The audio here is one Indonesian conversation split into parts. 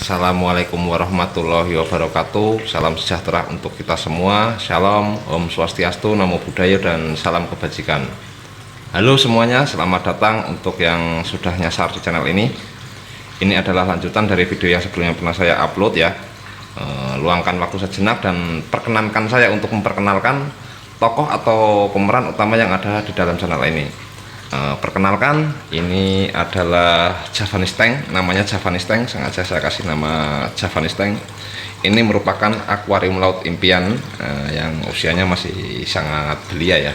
Assalamualaikum warahmatullahi wabarakatuh. Salam sejahtera untuk kita semua. Shalom, Om Swastiastu, Namo Buddhaya, dan salam kebajikan. Halo semuanya, selamat datang untuk yang sudah nyasar di channel ini. Ini adalah lanjutan dari video yang sebelumnya pernah saya upload ya. Luangkan waktu sejenak dan perkenankan saya untuk memperkenalkan tokoh atau pemeran utama yang ada di dalam channel ini. Perkenalkan, ini adalah Javanese Tank, namanya Javanese Tank, sengaja saya kasih nama Javanese Tank. Ini merupakan akuarium laut impian yang usianya masih sangat belia ya.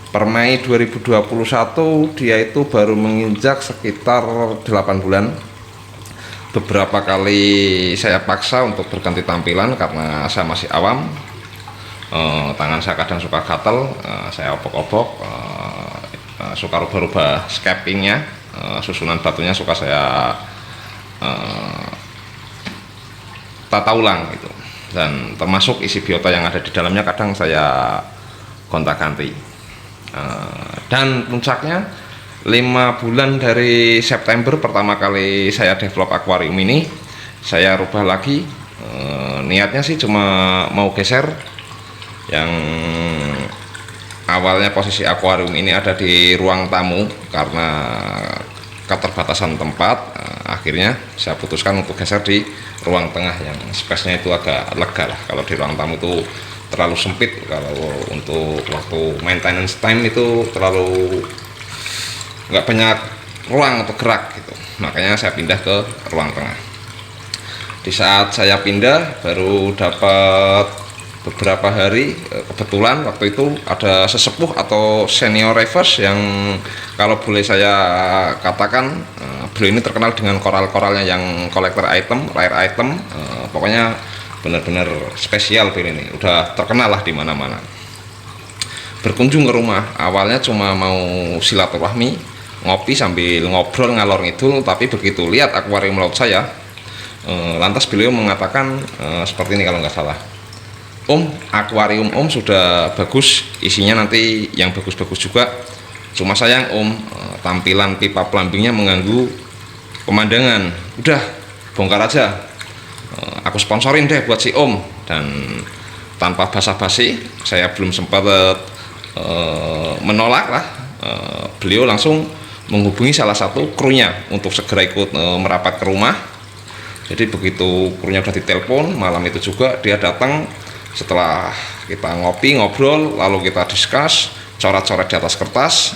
Per Mei 2021 dia itu baru menginjak sekitar 8 bulan. Beberapa kali saya paksa untuk berganti tampilan karena saya masih awam. Tangan saya kadang suka gatel, saya obok-obok, suka rubah-rubah scapingnya, susunan batunya suka saya tata ulang gitu, dan termasuk isi biota yang ada di dalamnya kadang saya gonta-ganti. Dan puncaknya 5 bulan dari September pertama kali saya develop akuarium ini, saya rubah lagi. Niatnya sih cuma mau geser yang awalnya posisi akuarium ini ada di ruang tamu karena keterbatasan tempat. Akhirnya saya putuskan untuk geser di ruang tengah yang space-nya itu agak lega lah. Kalau di ruang tamu itu terlalu sempit, kalau untuk waktu maintenance time itu terlalu nggak banyak ruang untuk gerak gitu. Makanya saya pindah ke ruang tengah. Di saat saya pindah baru dapat beberapa hari, kebetulan waktu itu ada sesepuh atau senior reverse yang kalau boleh saya katakan beliau ini terkenal dengan koral-koralnya yang collector item, rare item, pokoknya benar-benar spesial beliau ini, udah terkenal lah di mana-mana. Berkunjung ke rumah, awalnya cuma mau silaturahmi, ngopi sambil ngobrol ngalor ngidul, tapi begitu lihat akuarium laut saya, lantas beliau mengatakan seperti ini kalau nggak salah, Om, akuarium Om sudah bagus, isinya nanti yang bagus-bagus juga. Cuma sayang Om, tampilan pipa plumbingnya mengganggu pemandangan. Udah, bongkar aja. Aku sponsorin deh buat si Om. Dan tanpa basa-basi, saya belum sempat menolak lah. Beliau langsung menghubungi salah satu krunya untuk segera ikut merapat ke rumah. Jadi begitu krunya udah ditelepon, malam itu juga dia datang. Setelah kita ngopi, ngobrol, lalu kita discuss, coret-coret di atas kertas,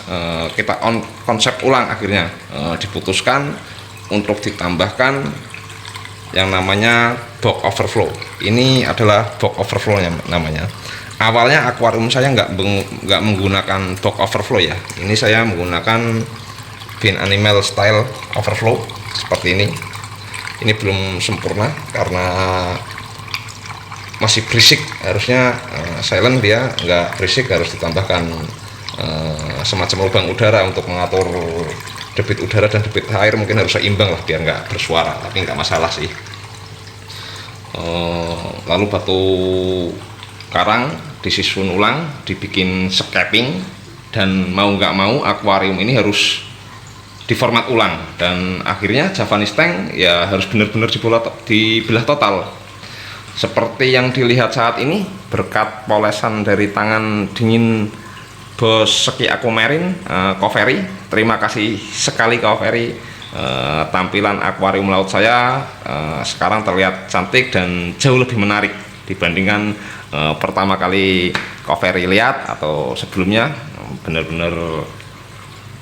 kita konsep ulang, akhirnya diputuskan untuk ditambahkan yang namanya box overflow. Ini adalah box overflow namanya. Awalnya akuarium saya nggak menggunakan box overflow ya. Ini saya menggunakan bin animal style overflow seperti ini. Ini belum sempurna karena masih berisik, harusnya silent, dia nggak berisik, harus ditambahkan semacam lubang udara untuk mengatur debit udara dan debit air, mungkin harus seimbang lah biar nggak bersuara, tapi nggak masalah sih. Lalu batu karang disusun ulang, dibikin scaping, dan mau nggak mau akuarium ini harus diformat ulang, dan akhirnya Javanese Tank ya harus benar-benar dibelah total. Seperti yang dilihat saat ini, berkat polesan dari tangan dingin Bos Seki Aquamarine, Covery. Terima kasih sekali Covery. Tampilan akuarium laut saya sekarang terlihat cantik dan jauh lebih menarik dibandingkan pertama kali Covery lihat atau sebelumnya. Benar-benar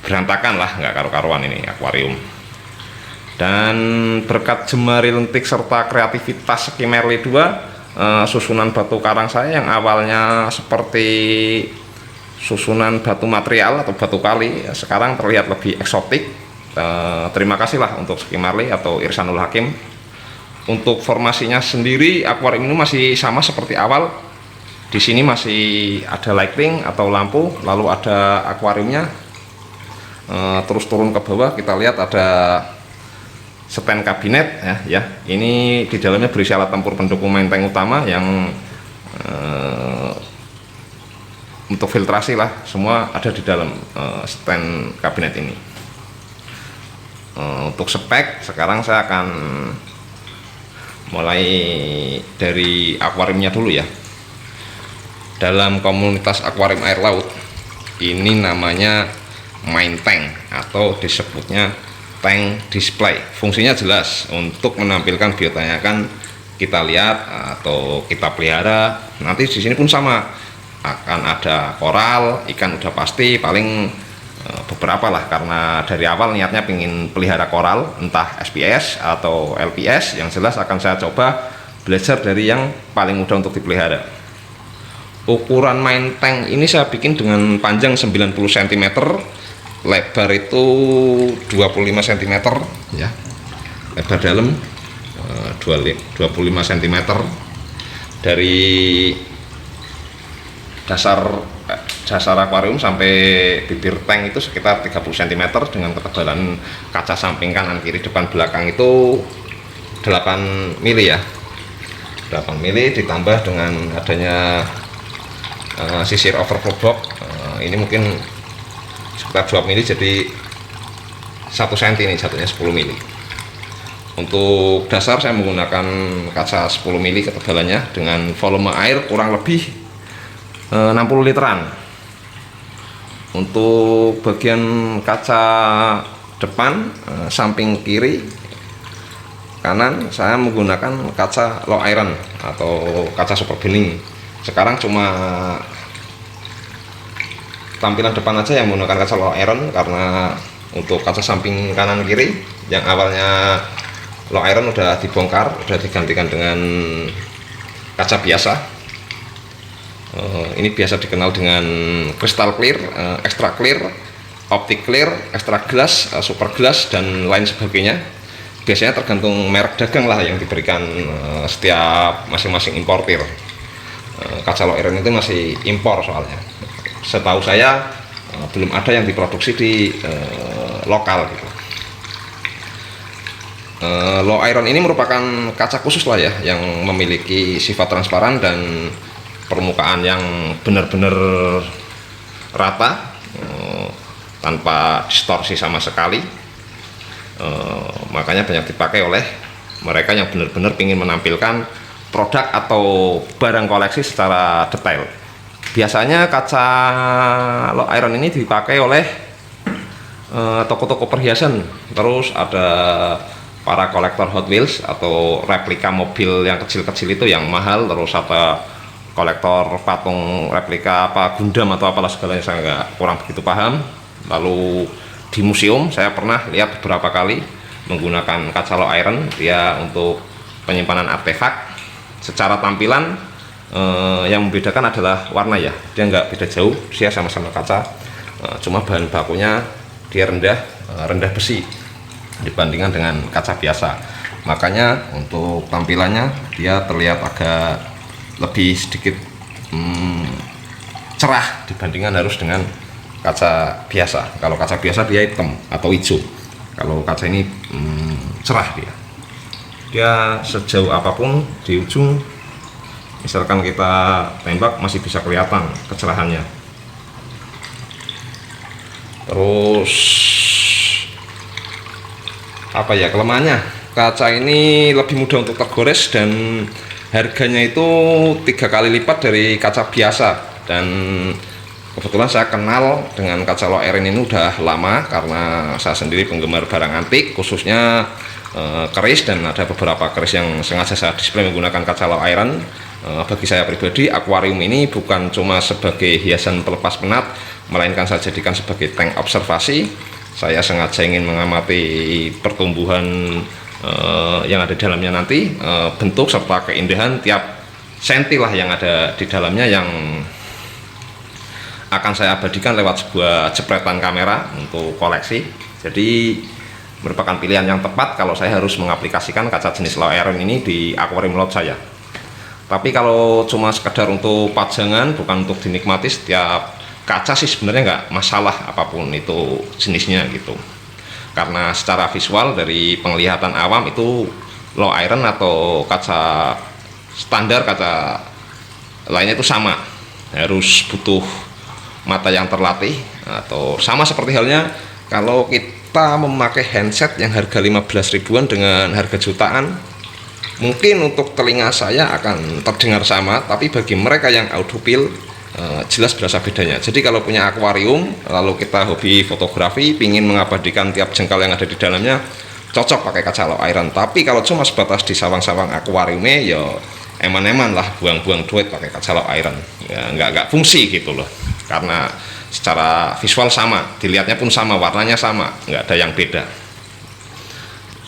berantakan lah, nggak karu-karuan ini akuarium. Dan berkat jemari lentik serta kreativitas Seki Merle 2, susunan batu karang saya yang awalnya seperti susunan batu material atau batu kali, sekarang terlihat lebih eksotik. Terima kasih lah untuk Seki Merle atau Irsanul Hakim. Untuk formasinya sendiri, akuarium ini masih sama seperti awal. Di sini masih ada lighting atau lampu, lalu ada akuariumnya. Terus turun ke bawah kita lihat ada stand kabinet ya. Ini di dalamnya berisi alat tempur pendukung main tank utama yang untuk filtrasi lah, semua ada di dalam stand kabinet ini. Untuk spek sekarang saya akan Mulai dari akuariumnya dulu ya. Dalam komunitas akuarium air laut ini namanya main tank atau disebutnya tank display. Fungsinya jelas untuk menampilkan biotanya kan kita lihat atau kita pelihara. Nanti di sini pun sama, akan ada koral, ikan udah pasti, paling beberapa lah, karena dari awal niatnya pengen pelihara koral, entah SPS atau LPS. Yang jelas akan saya coba belajar dari yang paling mudah untuk dipelihara. Ukuran main tank ini saya bikin dengan panjang 90 cm, lebar itu 25 cm ya, lebar dalam 25 cm. Dari dasar akuarium sampai bibir tank itu sekitar 30 cm dengan ketebalan kaca samping kanan kiri depan belakang itu 8 mili ya, 8 mili ditambah dengan adanya sisir overflow box, ini mungkin sekitar 2 mili, jadi 1 cm ini satunya 10 mili. Untuk dasar saya menggunakan kaca 10 mili ketebalannya dengan volume air kurang lebih 60 literan. Untuk bagian kaca depan samping kiri kanan saya menggunakan kaca low iron atau kaca super bening. Sekarang cuma tampilan depan aja yang menggunakan kaca low iron, karena untuk kaca samping kanan kiri yang awalnya low iron udah dibongkar, udah digantikan dengan kaca biasa. Ini biasa dikenal dengan crystal clear, extra clear, optic clear, extra glass, super glass, dan lain sebagainya. Biasanya tergantung merek dagang lah yang diberikan setiap masing-masing importir. Kaca low iron itu masih impor soalnya. Setahu saya belum ada yang diproduksi di lokal gitu. Low iron ini merupakan kaca khusus lah ya, yang memiliki sifat transparan dan permukaan yang benar-benar rata, tanpa distorsi sama sekali. Makanya banyak dipakai oleh mereka yang benar-benar ingin menampilkan produk atau barang koleksi secara detail. Biasanya kaca low iron ini dipakai oleh toko-toko perhiasan, terus ada para kolektor Hot Wheels atau replika mobil yang kecil-kecil itu yang mahal, terus ada kolektor patung replika apa Gundam atau apalah segalanya, saya kurang begitu paham. Lalu di museum saya pernah lihat beberapa kali menggunakan kaca low iron, dia untuk penyimpanan artefak. Secara tampilan yang membedakan adalah warna ya, dia nggak beda jauh, dia sama-sama kaca, cuma bahan bakunya dia rendah besi dibandingkan dengan kaca biasa. Makanya untuk tampilannya dia terlihat agak lebih sedikit cerah dibandingkan harus dengan kaca biasa. Kalau kaca biasa dia hitam atau hijau, kalau kaca ini cerah, dia sejauh apapun di ujung misalkan kita tembak masih bisa kelihatan kecerahannya. Terus apa ya kelemahannya, kaca ini lebih mudah untuk tergores dan harganya itu 3 kali lipat dari kaca biasa. Dan kebetulan saya kenal dengan kaca low iron ini udah lama, karena saya sendiri penggemar barang antik, khususnya keris, dan ada beberapa keris yang sengaja saya display menggunakan kaca low iron. Bagi saya pribadi, akuarium ini bukan cuma sebagai hiasan pelepas penat, melainkan saya jadikan sebagai tank observasi. Saya sengaja ingin mengamati pertumbuhan yang ada di dalamnya nanti, bentuk serta keindahan tiap senti lah yang ada di dalamnya, yang akan saya abadikan lewat sebuah jepretan kamera untuk koleksi. Jadi merupakan pilihan yang tepat kalau saya harus mengaplikasikan kaca jenis low iron ini di akuarium laut saya. Tapi kalau cuma sekedar untuk pajangan, bukan untuk dinikmati, setiap kaca sih sebenarnya nggak masalah apapun itu jenisnya gitu. Karena secara visual dari penglihatan awam itu low iron atau kaca standar, kaca lainnya itu sama, harus butuh mata yang terlatih. Atau sama seperti halnya kalau kita memakai handset yang harga 15 ribuan dengan harga jutaan, Mungkin untuk telinga saya akan terdengar sama, tapi bagi mereka yang audiofil jelas berasa bedanya. Jadi kalau punya akuarium, lalu kita hobi fotografi, pingin mengabadikan tiap jengkal yang ada di dalamnya, cocok pakai kaca low iron. Tapi kalau cuma sebatas di sawang-sawang akuariumnya, ya eman-eman lah, buang-buang duit pakai kaca low iron. Ya, nggak fungsi gitu loh. Karena secara visual sama, dilihatnya pun sama, warnanya sama, nggak ada yang beda.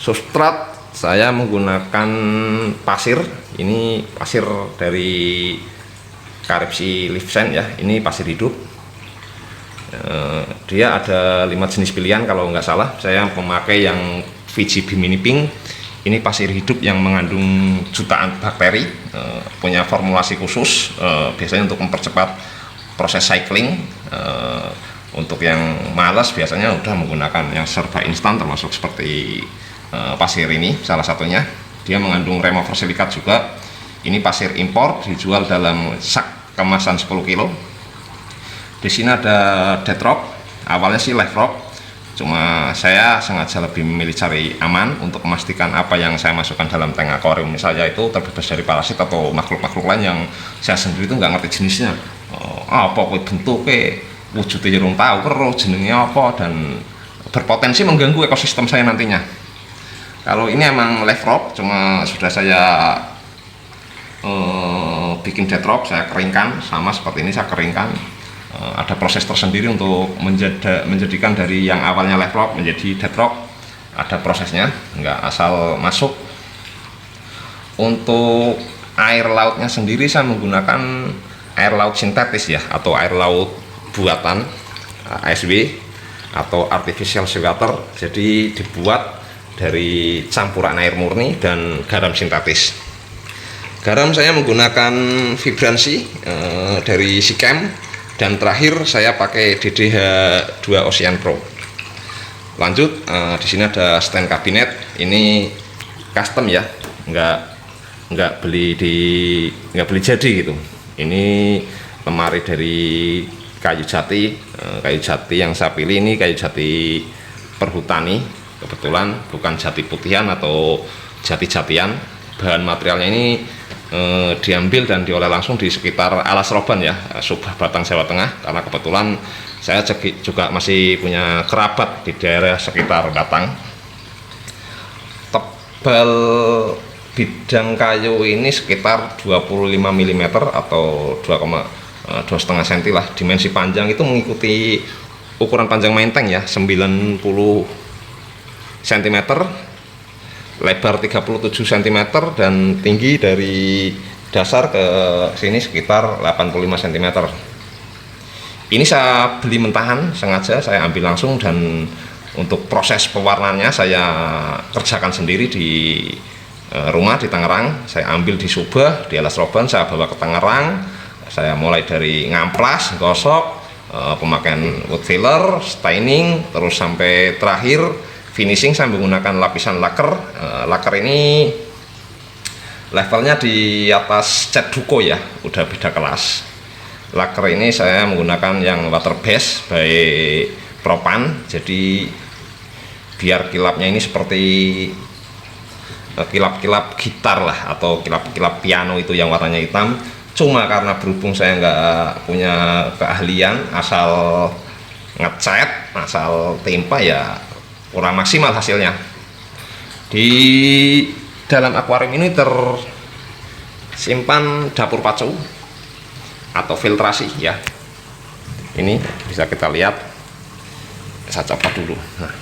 Substrat saya menggunakan pasir. Ini pasir dari Karepsi Live Sand ya, ini pasir hidup. Dia ada 5 jenis pilihan kalau nggak salah. Saya memakai yang VGB Mini Pink. Ini pasir hidup yang mengandung jutaan bakteri, punya formulasi khusus, biasanya untuk mempercepat proses cycling. Untuk yang malas biasanya udah menggunakan yang serba instan, termasuk seperti pasir ini salah satunya. Dia mengandung remover silikat juga. Ini pasir impor, dijual dalam sak kemasan 10 kilo. Di sini ada dead rock, awalnya sih live rock, cuma saya sengaja lebih memilih cari aman untuk memastikan apa yang saya masukkan dalam tank akuarium misalnya itu terbebas dari parasit atau makhluk-makhluk lain yang saya sendiri itu nggak ngerti jenisnya. Apa bentuknya, wujudnya jarang tahu, kero jenengnya apa, dan berpotensi mengganggu ekosistem saya nantinya. Kalau ini emang live rock, cuma sudah saya bikin dead rock, saya keringkan, sama seperti ini saya keringkan. Ada proses tersendiri untuk menjadikan dari yang awalnya live rock menjadi dead rock. Ada prosesnya, nggak asal masuk. Untuk air lautnya sendiri saya menggunakan air laut sintetis ya, atau air laut buatan, ASW atau artificial seawater. Jadi dibuat dari campuran air murni dan garam sintetis. Garam saya menggunakan vibransi dari Sikem, dan terakhir saya pakai DDH 2 Ocean Pro. Lanjut, di sini ada stand kabinet. Ini custom ya, nggak beli jadi gitu. Ini lemari dari kayu jati. Kayu jati yang saya pilih ini kayu jati perhutani. Kebetulan bukan jati putihan atau jati-jatian. Bahan materialnya ini diambil dan diolah langsung di sekitar Alas Roban ya, Subah Batang, Jawa Tengah. Karena kebetulan saya juga masih punya kerabat di daerah sekitar Batang. Tebal bidang kayu ini sekitar 25 mm atau 2,5 cm lah. Dimensi panjang itu mengikuti ukuran panjang main tank ya, 90 cm, lebar 37 cm, dan tinggi dari dasar ke sini sekitar 85 cm. Ini saya beli mentahan, sengaja saya ambil langsung, dan untuk proses pewarnaannya saya kerjakan sendiri di rumah di Tangerang. Saya ambil di Subah, di Alas Roban, saya bawa ke Tangerang. Saya mulai dari ngamplas, gosok, pemakaian wood filler, staining, terus sampai terakhir finishing saya menggunakan lapisan laker. Laker ini levelnya di atas cat duko ya, udah beda kelas. Laker ini saya menggunakan yang water base by Propan, jadi biar kilapnya ini seperti kilap-kilap gitar lah, atau kilap-kilap piano itu yang warnanya hitam. Cuma karena berhubung saya nggak punya keahlian, asal ngecat, asal tempa ya kurang maksimal hasilnya. Di dalam akuarium ini tersimpan dapur pacu atau filtrasi ya. Ini bisa kita lihat, saya coba dulu. Nah,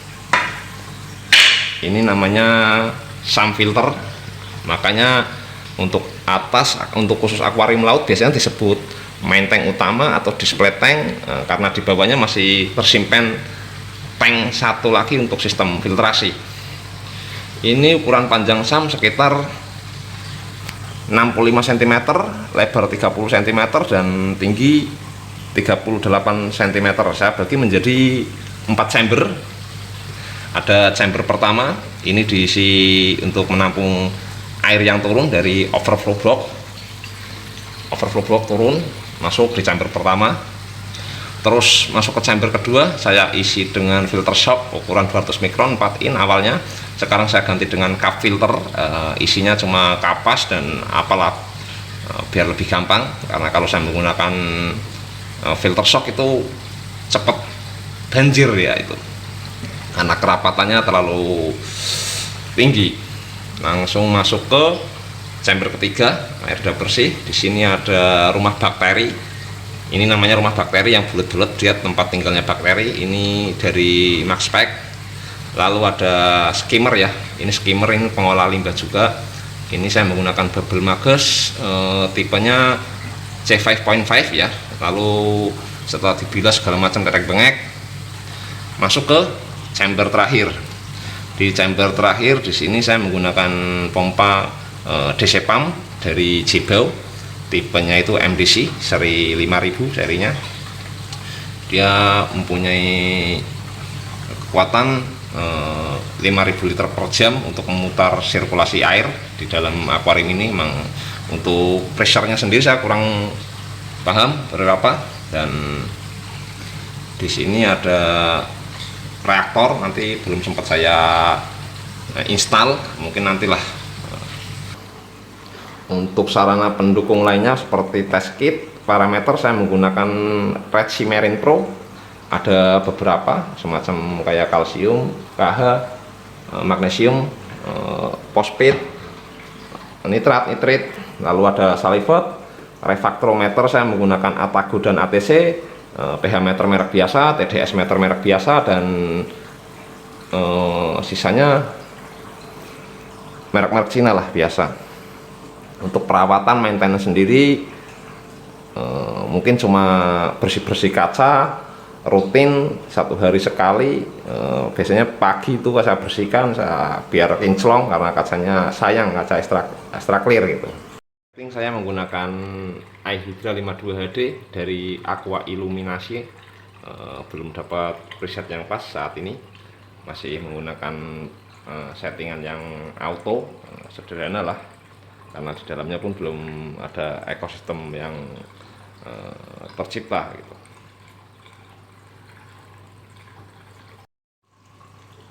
ini namanya SAM filter. Makanya untuk atas, untuk khusus akuarium laut biasanya disebut main tank utama atau display tank, karena di bawahnya masih tersimpan tank satu lagi untuk sistem filtrasi. Ini ukuran panjang SAM sekitar 65 cm, lebar 30 cm, dan tinggi 38 cm. Saya bagi menjadi 4 chamber. Ada chamber pertama, ini diisi untuk menampung air yang turun dari overflow block. Overflow block turun, masuk di chamber pertama. Terus masuk ke chamber kedua, saya isi dengan filter shock ukuran 200 mikron 4 in awalnya. Sekarang saya ganti dengan cup filter, isinya cuma kapas dan apalah, biar lebih gampang, karena kalau saya menggunakan filter shock itu cepat banjir ya itu, karena kerapatannya terlalu tinggi. Langsung masuk ke chamber ketiga, air udah bersih. Di sini ada rumah bakteri. Ini namanya rumah bakteri yang bulat-bulat, dia tempat tinggalnya bakteri. Ini dari Maxpack. Lalu ada skimmer ya. Ini skimmer, ini pengolah limbah juga. Ini saya menggunakan bubble magus, tipenya C5.5 ya. Lalu setelah dibilas segala macam terek bengek, masuk ke chamber terakhir. Di chamber terakhir di sini saya menggunakan pompa DC pump dari Jebao, tipenya itu MDC seri 5000 serinya. Dia mempunyai kekuatan 5000 liter per jam untuk memutar sirkulasi air di dalam akuarium ini. Memang untuk pressure-nya sendiri saya kurang paham berapa. Dan di sini ada reaktor, nanti belum sempat saya install, mungkin nantilah. Untuk sarana pendukung lainnya seperti test kit, parameter saya menggunakan Red Sea Marine Pro. Ada beberapa semacam kayak kalsium, KH, magnesium, fosfat, nitrat, nitrit, lalu ada salivot. Refraktometer saya menggunakan Atago dan ATC, pH meter merek biasa, TDS meter merek biasa, dan sisanya merek-merek Cina lah biasa. Untuk perawatan maintenance sendiri mungkin cuma bersih-bersih kaca rutin 1 hari sekali. Biasanya pagi itu saya bersihkan, saya biar kinclong karena kacanya sayang, kaca extra clear gitu. Saya menggunakan iHydra 52 HD dari Aqua Illuminasi. Belum dapat preset yang pas saat ini, masih menggunakan settingan yang auto, sederhana lah, karena di dalamnya pun belum ada ekosistem yang tercipta gitu.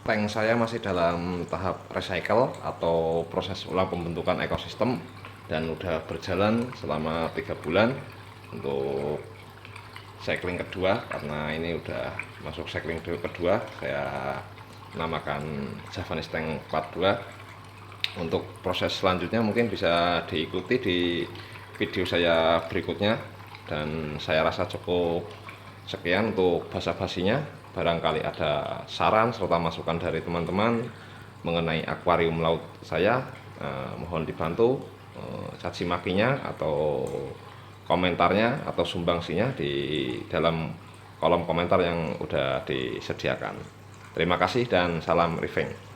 Tank saya masih dalam tahap recycle atau proses ulang pembentukan ekosistem, dan udah berjalan selama 3 bulan untuk cycling kedua. Karena ini udah masuk cycling kedua, saya namakan Javanese Tank 42. Untuk proses selanjutnya mungkin bisa diikuti di video saya berikutnya, dan saya rasa cukup sekian untuk basa-basinya. Barangkali ada saran serta masukan dari teman-teman mengenai akuarium laut saya, mohon dibantu caci makinya atau komentarnya atau sumbangsinya di dalam kolom komentar yang udah disediakan. Terima kasih dan salam riving.